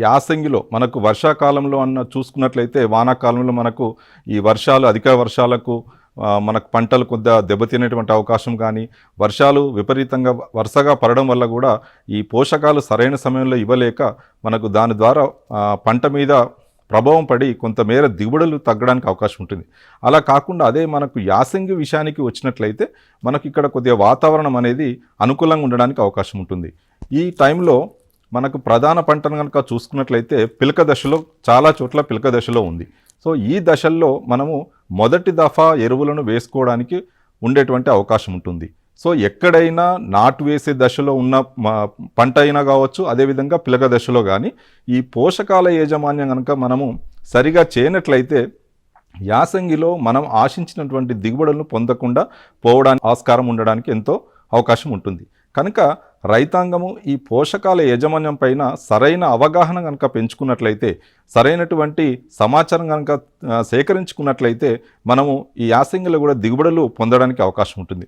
యాసంగిలో మనకు వర్షాకాలంలో చూసుకున్నట్లయితే వానాకాలంలో మనకు ఈ వర్షాలు అధిక వర్షాలకు మనకు పంటలు కొద్దిగా దెబ్బతినేటువంటి అవకాశం కానీ, వర్షాలు విపరీతంగా వరుసగా పడడం వల్ల కూడా ఈ పోషకాలు సరైన సమయంలో ఇవ్వలేక మనకు దాని ద్వారా పంట మీద ప్రభావం పడి కొంతమేర దిగుబడులు తగ్గడానికి అవకాశం ఉంటుంది. అలా కాకుండా అదే మనకు యాసంగి విషయానికి వచ్చినట్లయితే మనకి ఇక్కడ కొద్దిగా వాతావరణం అనేది అనుకూలంగా ఉండడానికి అవకాశం ఉంటుంది. ఈ టైంలో మనకు ప్రధాన పంటను కనుక చూసుకున్నట్లయితే పిలక దశలో చాలా చోట్ల పిలక దశలో ఉంది. సో ఈ దశల్లో మనము మొదటి దఫా ఎరువులను వేసుకోవడానికి ఉండేటువంటి అవకాశం ఉంటుంది. సో ఎక్కడైనా నాటు వేసే దశలో ఉన్న పంట అయినా కావచ్చు, అదేవిధంగా పిలక దశలో కానీ ఈ పోషకాల యాజమాన్యం కనుక మనము సరిగా చేయనట్లయితే యాసంగిలో మనం ఆశించినటువంటి దిగుబడులను పొందకుండా పోవడానికి ఆస్కారం ఉండడానికి ఎంతో అవకాశం ఉంటుంది. కనుక రైతాంగము ఈ పోషకాల యాజమాన్యం పైన సరైన అవగాహన కనుక పెంచుకున్నట్లయితే, సరైనటువంటి సమాచారం కనుక సేకరించుకున్నట్లయితే మనము ఈ యాసంగిలో కూడా దిగుబడులు పొందడానికి అవకాశం ఉంటుంది.